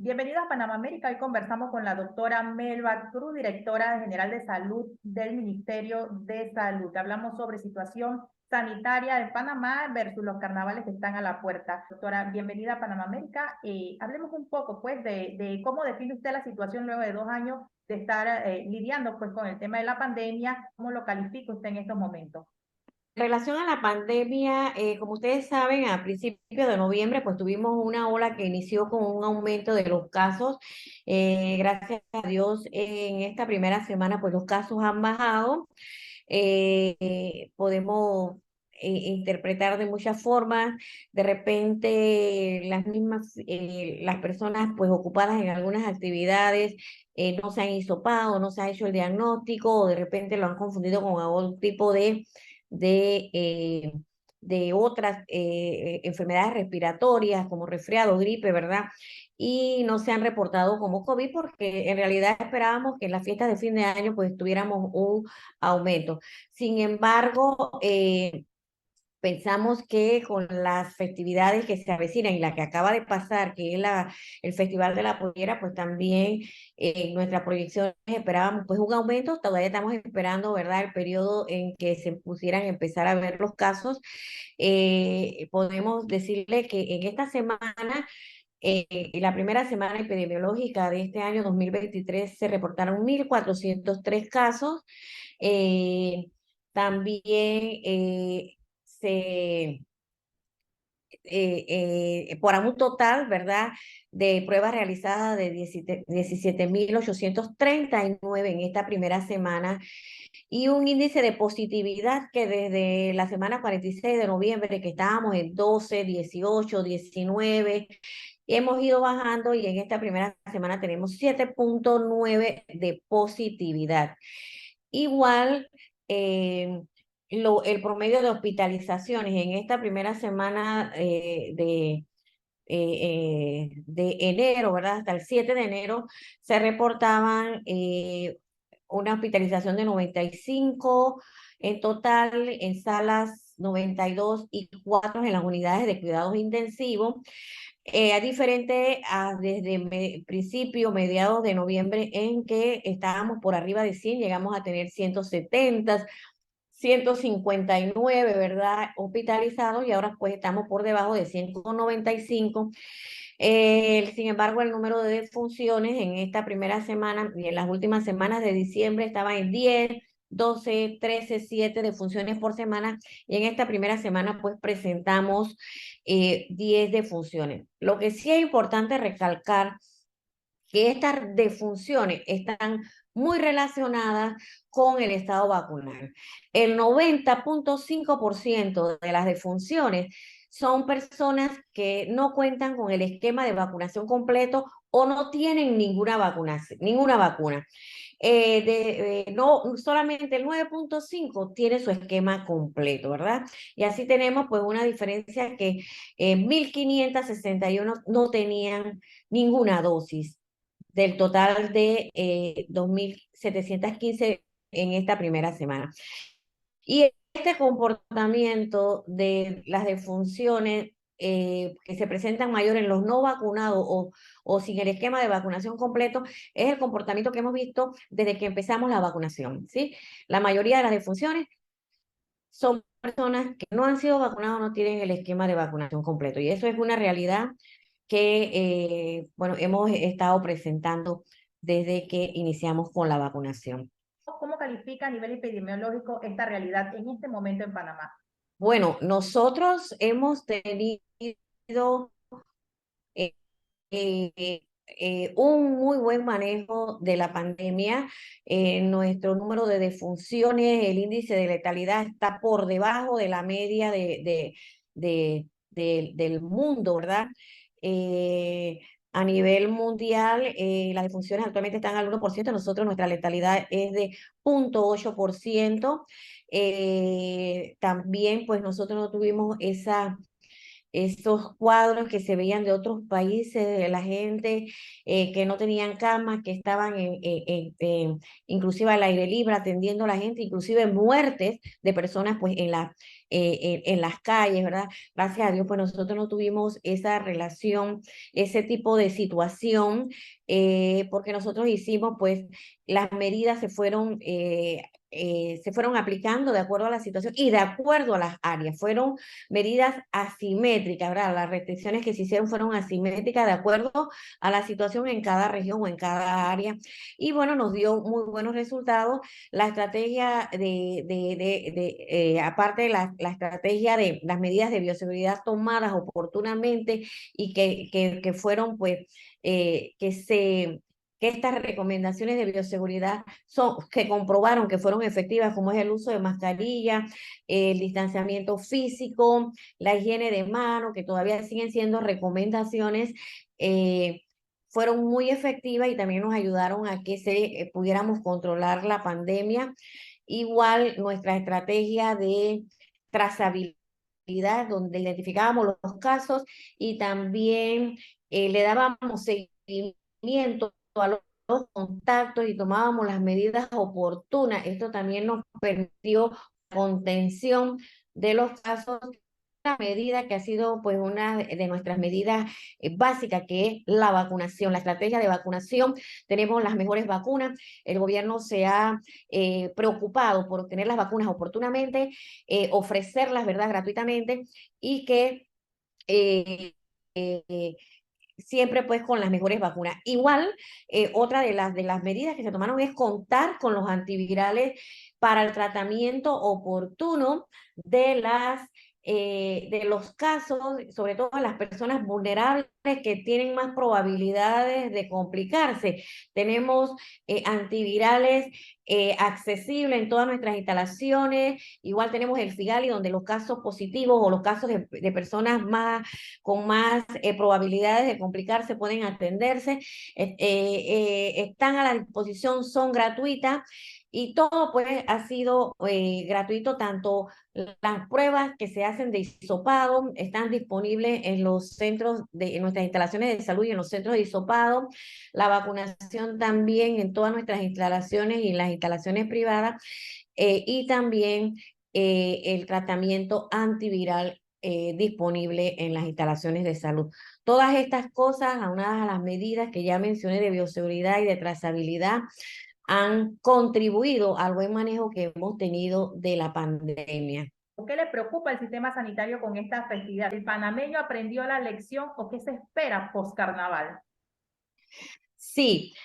Bienvenidos a Panamá América. Hoy conversamos con la doctora Melba Cruz, directora general de salud del Ministerio de Salud. Hablamos sobre situación sanitaria de Panamá versus los carnavales que están a la puerta. Doctora, bienvenida a Panamá América. Hablemos un poco pues de cómo define usted la situación luego de 2 años de estar lidiando pues con el tema de la pandemia. ¿Cómo lo califica usted en estos momentos? En relación a la pandemia, como ustedes saben, a principios de noviembre, pues tuvimos una ola que inició con un aumento de los casos. Gracias a Dios, en esta primera semana, pues los casos han bajado. Podemos interpretar de muchas formas. De repente, las personas, pues ocupadas en algunas actividades, no se han hisopado, no se ha hecho el diagnóstico, o de repente lo han confundido con algún tipo de, eh, de otras enfermedades respiratorias como resfriado, gripe, ¿verdad? Y no se han reportado como COVID porque en realidad esperábamos que en las fiestas de fin de año pues tuviéramos un aumento. Sin embargo, pensamos que con las festividades que se avecinan y la que acaba de pasar, que es el Festival de la Pollera, pues también en nuestras proyecciones esperábamos pues un aumento. Todavía estamos esperando, ¿verdad?, el periodo en que se pusieran a empezar a ver los casos. Podemos decirle que en esta semana, la primera semana epidemiológica de este año 2023, se reportaron 1.403 casos. Eh, También se, por un total, ¿verdad?, de pruebas realizadas de 17.839 en esta primera semana, y un índice de positividad que desde la semana 46 de noviembre, que estábamos en 12, 18, 19, hemos ido bajando, y en esta primera semana tenemos 7.9 de positividad. Igual, el promedio de hospitalizaciones en esta primera semana de enero, ¿verdad? Hasta el 7 de enero se reportaban una hospitalización de 95 en total, en salas 92 y 4 en las unidades de cuidados intensivos. Es diferente desde principio, mediados de noviembre, en que estábamos por arriba de 100, llegamos a tener 170, 159, ¿verdad?, hospitalizados, y ahora pues estamos por debajo de 195. Sin embargo, el número de defunciones en esta primera semana y en las últimas semanas de diciembre estaba en 10, 12, 13, 7 defunciones por semana, y en esta primera semana pues presentamos 10 defunciones. Lo que sí es importante recalcar que estas defunciones están muy relacionadas con el estado vacunal. El 90.5% de las defunciones son personas que no cuentan con el esquema de vacunación completo o no tienen ninguna vacuna. No, solamente el 9.5 tiene su esquema completo, ¿verdad? Y así tenemos pues una diferencia que 1.561 no tenían ninguna dosis del total de 2.715 en esta primera semana. Y este comportamiento de las defunciones que se presentan mayor en los no vacunados o sin el esquema de vacunación completo, es el comportamiento que hemos visto desde que empezamos la vacunación, ¿sí? La mayoría de las defunciones son personas que no han sido vacunadas o no tienen el esquema de vacunación completo. Y eso es una realidad que, bueno, hemos estado presentando desde que iniciamos con la vacunación. ¿Cómo califica a nivel epidemiológico esta realidad en este momento en Panamá? Bueno, nosotros hemos tenido eh, un muy buen manejo de la pandemia. Nuestro número de defunciones, el índice de letalidad está por debajo de la media del mundo, ¿verdad? A nivel mundial, las defunciones actualmente están al 1%. Nosotros, nuestra letalidad es de 0.8%. También, pues nosotros no tuvimos esos cuadros que se veían de otros países, de la gente que no tenían camas, que estaban inclusive al aire libre atendiendo a la gente, inclusive muertes de personas pues en las calles, ¿verdad? Gracias a Dios, pues nosotros no tuvimos esa relación, ese tipo de situación, porque nosotros hicimos pues las medidas se fueron aplicando de acuerdo a la situación y de acuerdo a las áreas. Fueron medidas asimétricas, ¿verdad? Las restricciones que se hicieron fueron asimétricas de acuerdo a la situación en cada región o en cada área. Y bueno, nos dio muy buenos resultados. La estrategia aparte de la estrategia de las medidas de bioseguridad tomadas oportunamente y que fueron pues, que estas recomendaciones de bioseguridad que comprobaron que fueron efectivas, como es el uso de mascarilla, el distanciamiento físico, la higiene de mano, que todavía siguen siendo recomendaciones, fueron muy efectivas y también nos ayudaron a que pudiéramos controlar la pandemia. Igual nuestra estrategia de trazabilidad, donde identificábamos los casos y también le dábamos seguimiento a los contactos y tomábamos las medidas oportunas. Esto también nos permitió contención de los casos. Una medida que ha sido pues una de nuestras medidas básicas, que es la vacunación, la estrategia de vacunación. Tenemos las mejores vacunas. El gobierno se ha preocupado por obtener las vacunas oportunamente, ofrecerlas, ¿verdad?, gratuitamente, y que eh, siempre pues con las mejores vacunas. Igual, otra de las medidas que se tomaron es contar con los antivirales para el tratamiento oportuno de los casos, sobre todo las personas vulnerables que tienen más probabilidades de complicarse. Tenemos antivirales accesibles en todas nuestras instalaciones. Igual tenemos el Figali, donde los casos positivos o los casos de personas con más probabilidades de complicarse pueden atenderse. Están a la disposición, son gratuitas. Y todo pues ha sido gratuito, tanto las pruebas que se hacen de hisopado están disponibles en los centros en nuestras instalaciones de salud y en los centros de hisopado. La vacunación también en todas nuestras instalaciones y en las instalaciones privadas. Y también el tratamiento antiviral disponible en las instalaciones de salud. Todas estas cosas, aunadas a las medidas que ya mencioné de bioseguridad y de trazabilidad, han contribuido al buen manejo que hemos tenido de la pandemia. ¿Por qué le preocupa el sistema sanitario con esta festividad? ¿El panameño aprendió la lección o qué se espera post-carnaval? Sí,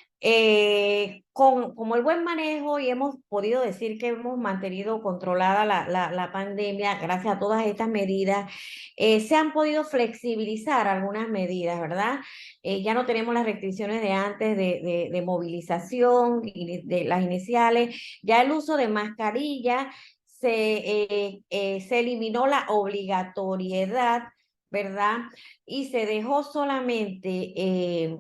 como el buen manejo y hemos podido decir que hemos mantenido controlada la pandemia gracias a todas estas medidas, se han podido flexibilizar algunas medidas, ¿verdad? Ya no tenemos las restricciones de antes de movilización, de las iniciales, ya el uso de mascarilla, se eliminó la obligatoriedad, ¿verdad? Y se dejó solamente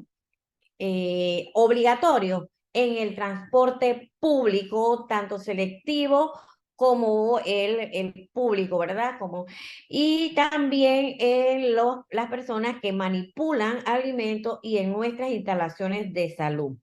obligatorio en el transporte público, tanto selectivo como el público, ¿verdad? Y también las personas que manipulan alimentos y en nuestras instalaciones de salud.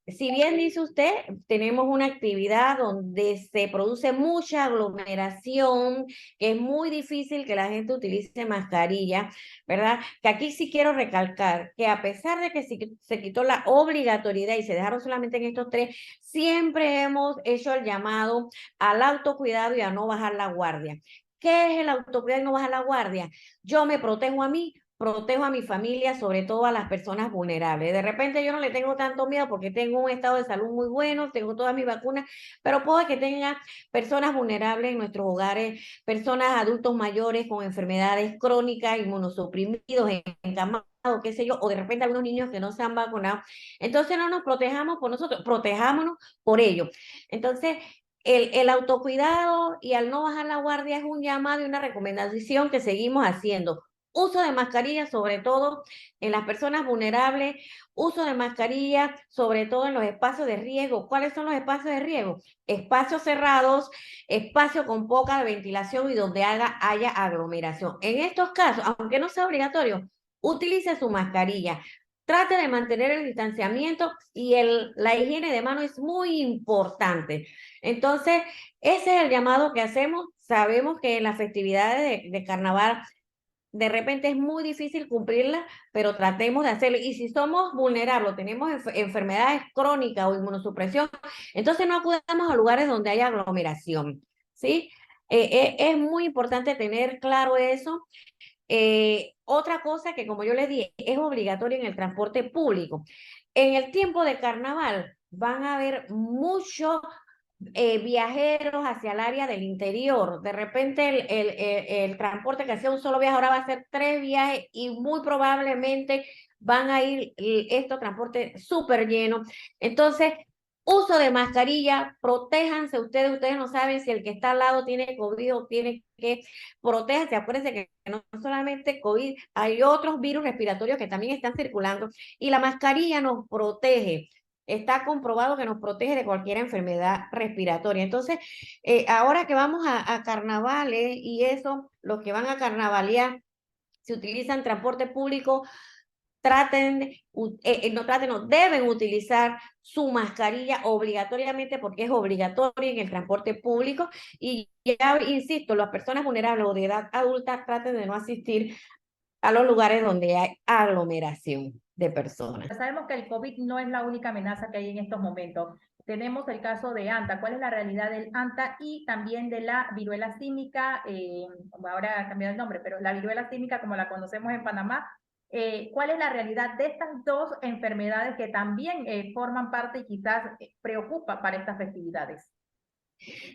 Si bien dice usted, tenemos una actividad donde se produce mucha aglomeración, que es muy difícil que la gente utilice mascarilla, ¿verdad? Que aquí sí quiero recalcar que a pesar de que se quitó la obligatoriedad y se dejaron solamente en estos tres, siempre hemos hecho el llamado al autocuidado y a no bajar la guardia. ¿Qué es el autocuidado y no bajar la guardia? Yo me protejo a mí, protejo a mi familia, sobre todo a las personas vulnerables. De repente yo no le tengo tanto miedo porque tengo un estado de salud muy bueno, tengo todas mis vacunas, pero puedo que tenga personas vulnerables en nuestros hogares, personas adultos mayores con enfermedades crónicas, inmunosuprimidos, encamados, qué sé yo, o de repente algunos niños que no se han vacunado. Entonces no nos protejamos por nosotros, protejámonos por ellos. Entonces, el autocuidado y al no bajar la guardia es un llamado y una recomendación que seguimos haciendo. uso de mascarilla, sobre todo en las personas vulnerables, uso de mascarilla, sobre todo en los espacios de riesgo. ¿Cuáles son los espacios de riesgo? Espacios cerrados, espacios con poca ventilación y donde haya aglomeración. En estos casos, aunque no sea obligatorio, utilice su mascarilla. Trate de mantener el distanciamiento y la higiene de mano es muy importante. Entonces, ese es el llamado que hacemos. Sabemos que en las festividades de carnaval de repente es muy difícil cumplirla, pero tratemos de hacerlo. Y si somos vulnerables, tenemos enfermedades crónicas o inmunosupresión, entonces no acudamos a lugares donde haya aglomeración, ¿sí? Es muy importante tener claro eso. Otra cosa que, como yo les dije, es obligatorio en el transporte público. En el tiempo de carnaval van a haber muchos viajeros hacia el área del interior. De repente el transporte que hacía un solo viaje ahora va a ser 3 viajes y muy probablemente van a ir estos transportes súper llenos. Entonces, uso de mascarilla, protéjanse ustedes no saben si el que está al lado tiene COVID o tiene que protéjanse. Acuérdense que no solamente COVID, hay otros virus respiratorios que también están circulando y la mascarilla nos protege. Está comprobado que nos protege de cualquier enfermedad respiratoria. Entonces, ahora que vamos a carnavales y eso, los que van a carnavalear, si utilizan transporte público, no deben utilizar su mascarilla obligatoriamente porque es obligatorio en el transporte público y ya insisto, las personas vulnerables o de edad adulta traten de no asistir a los lugares donde hay aglomeración de personas. Sabemos que el COVID no es la única amenaza que hay en estos momentos. Tenemos el caso de ANTA. ¿Cuál es la realidad del ANTA y también de la viruela símica? Ahora ha cambiado el nombre, pero la viruela símica, como la conocemos en Panamá, ¿cuál es la realidad de estas dos enfermedades que también forman parte y quizás preocupa para estas festividades?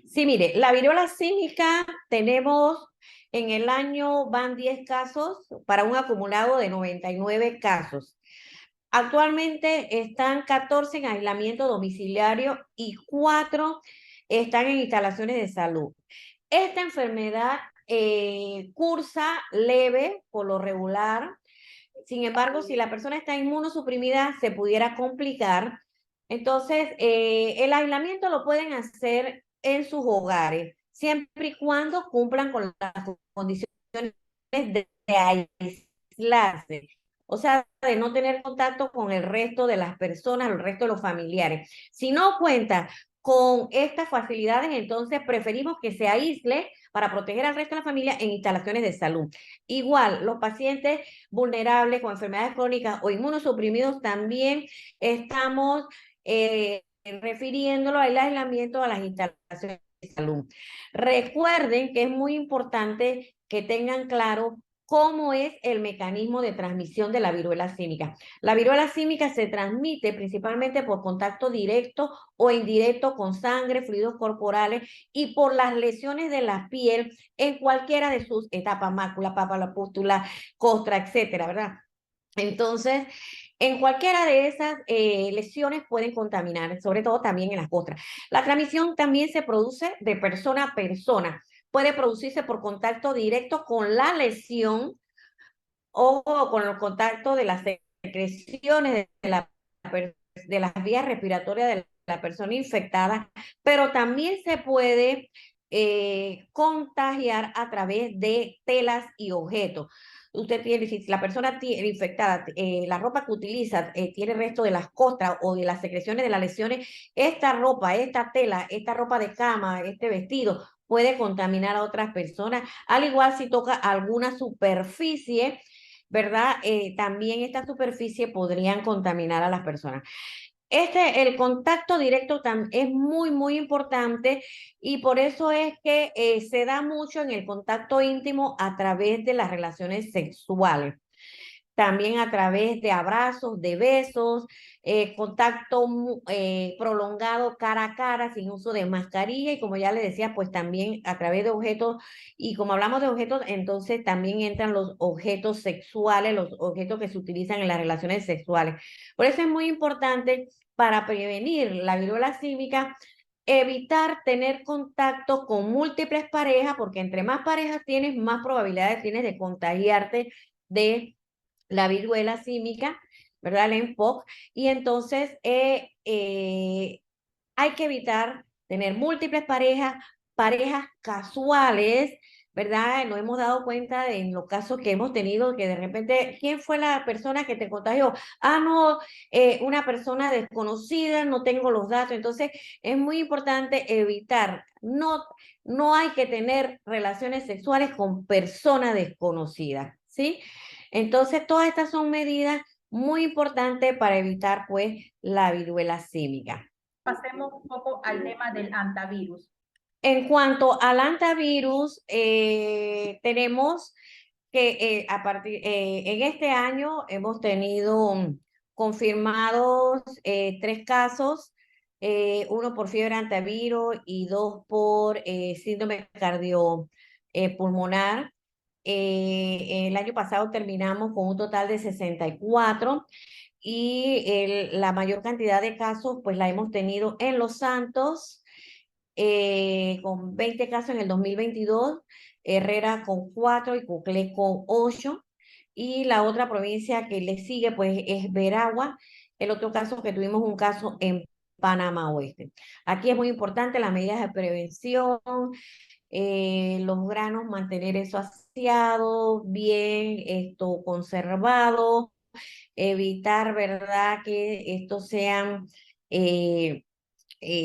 Sí, mire, la viruela símica tenemos en el año van 10 casos para un acumulado de 99 casos. Actualmente están 14 en aislamiento domiciliario y 4 están en instalaciones de salud. Esta enfermedad cursa leve por lo regular. Sin embargo, si la persona está inmunosuprimida, se pudiera complicar. Entonces, el aislamiento lo pueden hacer en sus hogares, siempre y cuando cumplan con las condiciones de aislarse. O sea, de no tener contacto con el resto de las personas, el resto de los familiares. Si no cuenta con estas facilidades, entonces preferimos que se aísle para proteger al resto de la familia en instalaciones de salud. Igual, los pacientes vulnerables con enfermedades crónicas o inmunosuprimidos también estamos refiriéndolo al aislamiento a las instalaciones de salud. Recuerden que es muy importante que tengan claro cómo es el mecanismo de transmisión de la viruela símica. La viruela símica se transmite principalmente por contacto directo o indirecto con sangre, fluidos corporales y por las lesiones de la piel en cualquiera de sus etapas, mácula, pápala, pústula, costra, etcétera, ¿verdad? Entonces, en cualquiera de esas lesiones pueden contaminar, sobre todo también en las costras. La transmisión también se produce de persona a persona. Puede producirse por contacto directo con la lesión o con el contacto de las secreciones de las vías respiratorias de la persona infectada, pero también se puede contagiar a través de telas y objetos. Usted tiene, si la persona tiene infectada, la ropa que utiliza tiene resto de las costras o de las secreciones de las lesiones, esta ropa, esta tela, esta ropa de cama, este vestido, puede contaminar a otras personas, al igual si toca alguna superficie, ¿verdad? También esta superficie podrían contaminar a las personas. El contacto directo es muy importante y por eso es que se da mucho en el contacto íntimo a través de las relaciones sexuales. También a través de abrazos, de besos, contacto prolongado cara a cara sin uso de mascarilla y como ya le decía, pues también a través de objetos y como hablamos de objetos, entonces también entran los objetos sexuales, los objetos que se utilizan en las relaciones sexuales. Por eso es muy importante para prevenir la viruela símica evitar tener contacto con múltiples parejas, porque entre más parejas tienes, más probabilidades tienes de contagiarte la viruela símica, ¿verdad? El MPOC, y entonces hay que evitar tener múltiples parejas casuales, ¿verdad? Nos hemos dado cuenta en los casos que hemos tenido que de repente, ¿quién fue la persona que te contagió? Ah, no, una persona desconocida, no tengo los datos. Entonces, es muy importante evitar, no hay que tener relaciones sexuales con personas desconocidas, ¿sí? Entonces, todas estas son medidas muy importantes para evitar, pues, la viruela símica. Pasemos un poco al tema del antivirus. En cuanto al antivirus, tenemos que en este año hemos tenido confirmados 3 casos, uno por fiebre antivirus y 2 por síndrome cardiopulmonar. El año pasado terminamos con un total de 64 y la mayor cantidad de casos pues la hemos tenido en Los Santos, con 20 casos en el 2022, Herrera con 4 y Cuclé con 8. Y la otra provincia que le sigue pues es Veragua. El otro caso que tuvimos un caso en Panamá Oeste. Aquí es muy importante las medidas de prevención, los granos, mantener eso aseado, bien esto conservado, evitar, ¿verdad?, que estos sean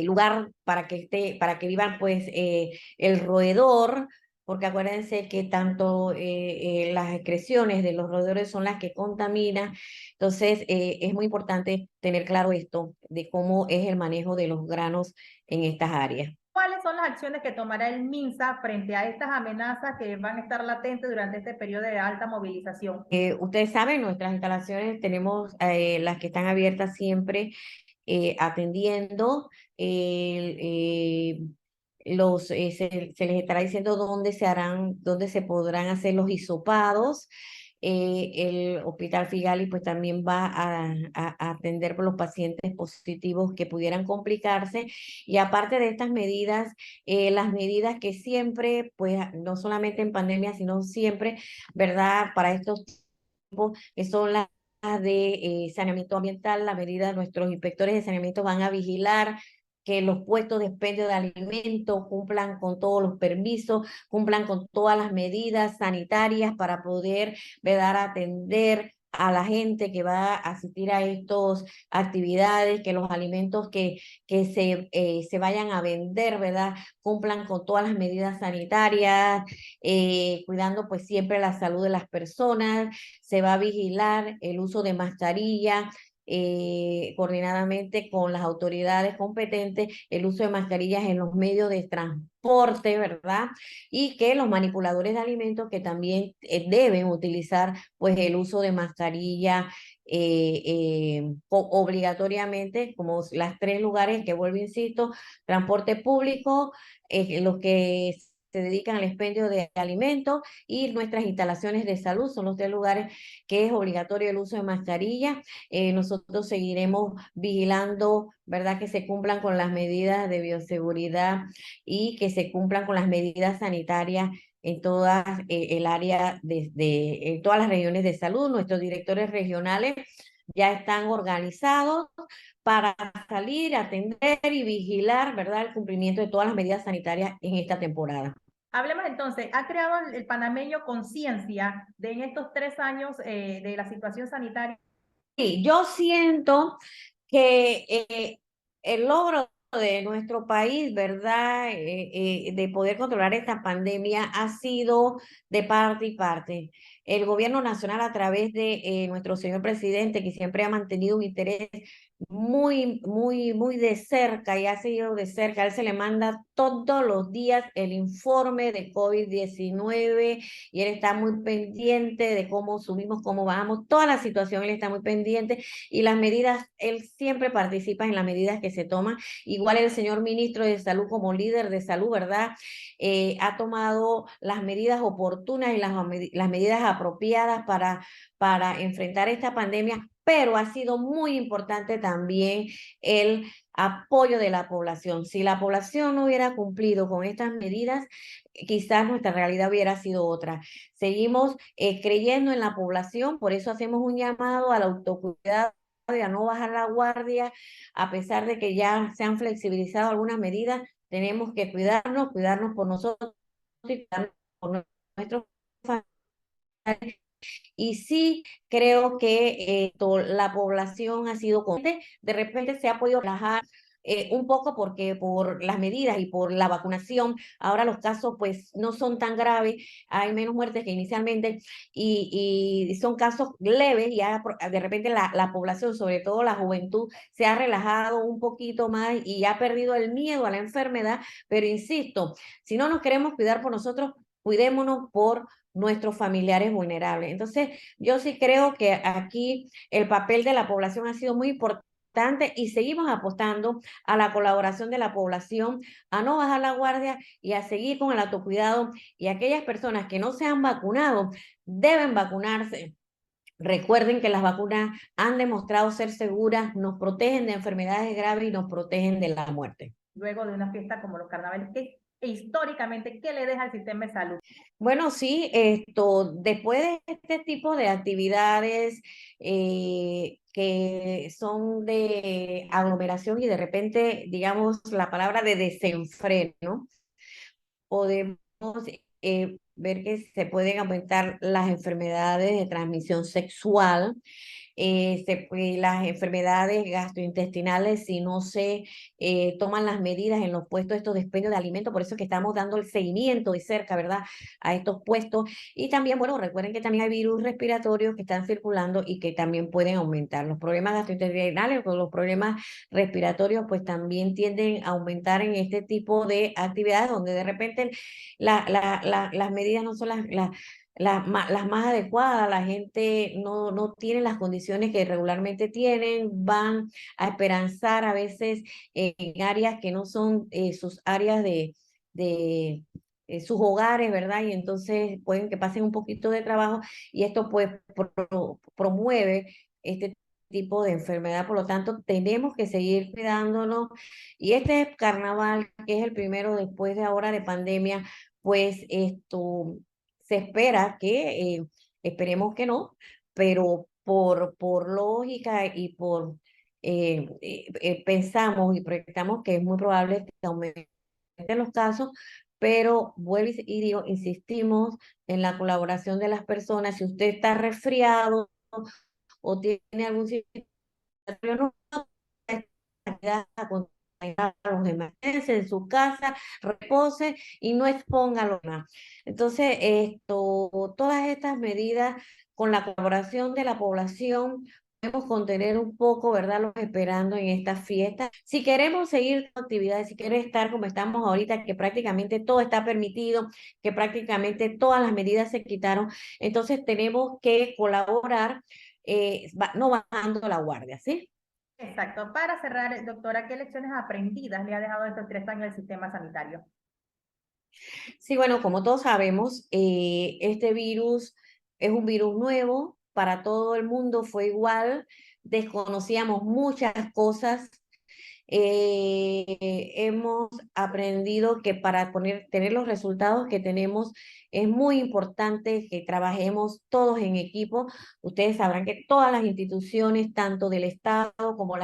lugar para que vivan pues el roedor, porque acuérdense que tanto las excreciones de los roedores son las que contaminan. Entonces, es muy importante tener claro esto de cómo es el manejo de los granos en estas áreas. ¿Cuáles son las acciones que tomará el MINSA frente a estas amenazas que van a estar latentes durante este periodo de alta movilización? Ustedes saben, nuestras instalaciones tenemos las que están abiertas siempre atendiendo. eh, se les estará diciendo dónde se podrán hacer los hisopados. El Hospital Figali pues también va a atender por los pacientes positivos que pudieran complicarse. Y aparte de estas medidas, las medidas que siempre, pues no solamente en pandemia, sino siempre, ¿verdad? Para estos tiempos, que son las de saneamiento ambiental, la medida, nuestros inspectores de saneamiento van a vigilar que los puestos de expendio de alimentos cumplan con todos los permisos, cumplan con todas las medidas sanitarias para poder, ¿verdad?, atender a la gente que va a asistir a estas actividades, que los alimentos que se vayan a vender, ¿verdad?, cumplan con todas las medidas sanitarias, cuidando pues siempre la salud de las personas. Se va a vigilar el uso de mascarilla, coordinadamente con las autoridades competentes, el uso de mascarillas en los medios de transporte, ¿verdad? Y que los manipuladores de alimentos que también deben utilizar pues el uso de mascarilla obligatoriamente, como las 3 lugares que vuelvo, insisto, transporte público, los que se dedican al expendio de alimentos, y nuestras instalaciones de salud son los 3 lugares que es obligatorio el uso de mascarilla. Nosotros seguiremos vigilando, ¿verdad?, que se cumplan con las medidas de bioseguridad y que se cumplan con las medidas sanitarias en todas el área en todas las regiones de salud. Nuestros directores regionales ya están organizados para salir, atender y vigilar, ¿verdad?, el cumplimiento de todas las medidas sanitarias en esta temporada. Hablemos entonces, ¿ha creado el panameño conciencia de en estos 3 años de la situación sanitaria? Sí, yo siento que el logro de nuestro país, ¿verdad?, de poder controlar esta pandemia ha sido de parte y parte. El gobierno nacional, a través de nuestro señor presidente, que siempre ha mantenido un interés muy de cerca y ha seguido de cerca. A él se le manda todos los días el informe de COVID-19 y él está muy pendiente de cómo subimos, cómo bajamos, toda la situación, él está muy pendiente, y las medidas, él siempre participa en las medidas que se toman. Igual el señor ministro de Salud, como líder de salud, ¿verdad?, ha tomado las medidas oportunas y las medidas apropiadas para enfrentar esta pandemia, pero ha sido muy importante también el apoyo de la población. Si la población no hubiera cumplido con estas medidas, quizás nuestra realidad hubiera sido otra. Seguimos creyendo en la población, por eso hacemos un llamado al autocuidado y a no bajar la guardia, a pesar de que ya se han flexibilizado algunas medidas, tenemos que cuidarnos por nosotros y cuidarnos por nuestros familiares. Y sí creo que la población ha sido consciente, de repente se ha podido relajar un poco porque por las medidas y por la vacunación, ahora los casos pues no son tan graves, hay menos muertes que inicialmente y son casos leves, ya de repente la población, sobre todo la juventud, se ha relajado un poquito más y ha perdido el miedo a la enfermedad, pero insisto, si no nos queremos cuidar por nosotros, cuidémonos por nuestros familiares vulnerables. Entonces, yo sí creo que aquí el papel de la población ha sido muy importante y seguimos apostando a la colaboración de la población, a no bajar la guardia y a seguir con el autocuidado. Y aquellas personas que no se han vacunado deben vacunarse. Recuerden que las vacunas han demostrado ser seguras, nos protegen de enfermedades graves y nos protegen de la muerte. Luego de una fiesta como los carnavales, que históricamente, ¿qué le deja al sistema de salud? Bueno, sí, después de este tipo de actividades que son de aglomeración y de repente, digamos, la palabra de desenfreno, podemos ver que se pueden aumentar las enfermedades de transmisión sexual, las enfermedades gastrointestinales si no se toman las medidas en los puestos estos de expendio de alimentos, por eso es que estamos dando el seguimiento de cerca, ¿verdad? A estos puestos. Y también, bueno, recuerden que también hay virus respiratorios que están circulando y que también pueden aumentar. Los problemas gastrointestinales o los problemas respiratorios, pues también tienden a aumentar en este tipo de actividades donde de repente las medidas no son las más adecuadas, la gente no tiene las condiciones que regularmente tienen, van a esperanzar a veces en áreas que no son sus áreas de sus hogares, ¿verdad? Y entonces pueden que pasen un poquito de trabajo y esto pues promueve este tipo de enfermedad, por lo tanto tenemos que seguir cuidándonos y este carnaval, que es el primero después de ahora de pandemia, pues esto se espera que, esperemos que no, pero por lógica y pensamos y proyectamos que es muy probable que aumenten los casos, pero vuelvo y digo, insistimos en la colaboración de las personas. Si usted está resfriado o tiene algún síntoma, no a contagiar a los demás. Quédese en su casa, repose y no exponga a los demás. Entonces, todas estas medidas con la colaboración de la población podemos contener un poco, ¿verdad? Los esperando en estas fiestas. Si queremos seguir con actividades, si queremos estar como estamos ahorita, que prácticamente todo está permitido, que prácticamente todas las medidas se quitaron, entonces tenemos que colaborar, no bajando la guardia, ¿sí? Exacto. Para cerrar, doctora, ¿qué lecciones aprendidas le ha dejado estos 3 años el sistema sanitario? Sí, bueno, como todos sabemos, este virus es un virus nuevo, para todo el mundo fue igual, desconocíamos muchas cosas, hemos aprendido que para tener los resultados que tenemos es muy importante que trabajemos todos en equipo. Ustedes sabrán que todas las instituciones, tanto del Estado como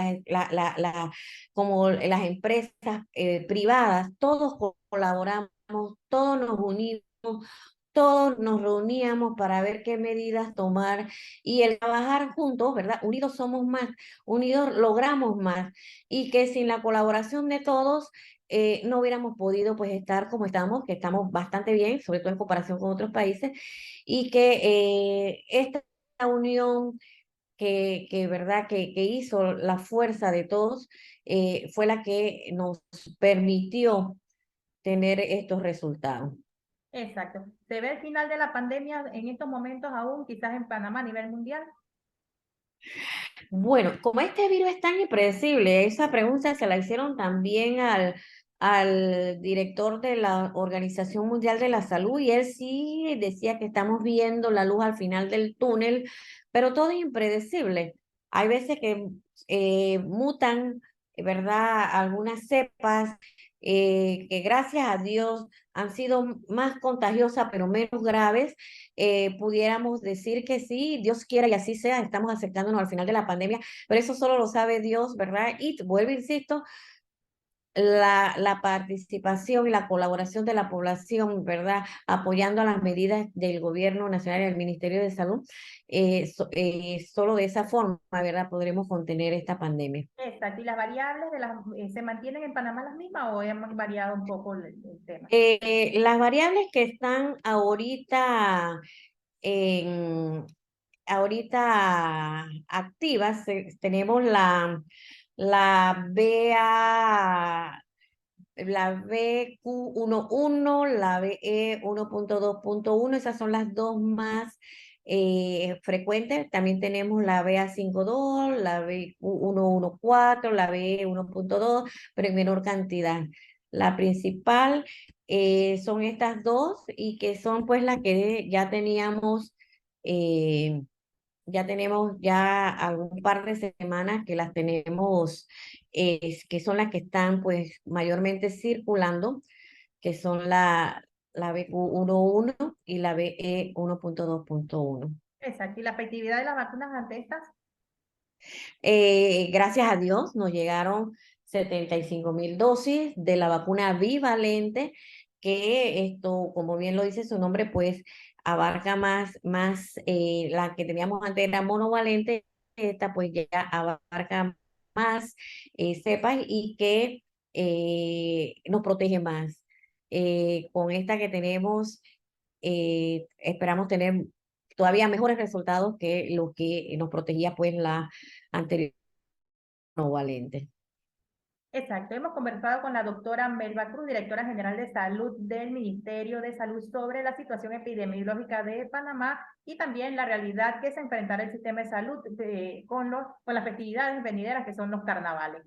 como las empresas privadas, todos colaboramos, todos nos unimos, todos nos reuníamos para ver qué medidas tomar y el trabajar juntos, ¿verdad? Unidos somos más, unidos logramos más y que sin la colaboración de todos no hubiéramos podido pues estar como estamos, que estamos bastante bien, sobre todo en comparación con otros países, y que esta unión ¿verdad? Que hizo la fuerza de todos fue la que nos permitió tener estos resultados. Exacto. ¿Se ve el final de la pandemia en estos momentos aún, quizás en Panamá a nivel mundial? Bueno, como este virus es tan impredecible, esa pregunta se la hicieron también al director de la Organización Mundial de la Salud y él sí decía que estamos viendo la luz al final del túnel, pero todo es impredecible. hay veces que mutan, ¿verdad? Algunas cepas que gracias a Dios han sido más contagiosas, pero menos graves. Pudiéramos decir que sí, Dios quiera y así sea, estamos acercándonos al final de la pandemia, pero eso solo lo sabe Dios, ¿verdad? Y vuelvo, insisto, la participación y la colaboración de la población, ¿verdad? Apoyando a las medidas del Gobierno Nacional y del Ministerio de Salud, solo de esa forma, ¿verdad? Podremos contener esta pandemia. Exacto, ¿y las variables se mantienen en Panamá las mismas o han variado un poco el tema? Las variables que están ahorita en, ahorita activas, tenemos la BA, la BQ11, la BE1.2.1, esas son las dos más frecuentes. También tenemos la BA52, la BQ114, la BE1.2, pero en menor cantidad. La principal son estas dos y que son pues las que eh, ya tenemos ya algún par de semanas que las tenemos, que son las que están pues mayormente circulando, que son la BQ11 y la BE1.2.1. Exacto, ¿y la efectividad de las vacunas ante estas? Gracias a Dios nos llegaron 75.000 dosis de la vacuna bivalente, que esto, como bien lo dice su nombre, pues abarca más la que teníamos antes era monovalente, esta pues ya abarca más cepas y que nos protege más. Con esta que tenemos, esperamos tener todavía mejores resultados que lo que nos protegía pues la anterior no valente. Exacto, hemos conversado con la doctora Melba Cruz, directora general de salud del Ministerio de Salud, sobre la situación epidemiológica de Panamá y también la realidad que se enfrentará el sistema de salud con las festividades venideras que son los carnavales.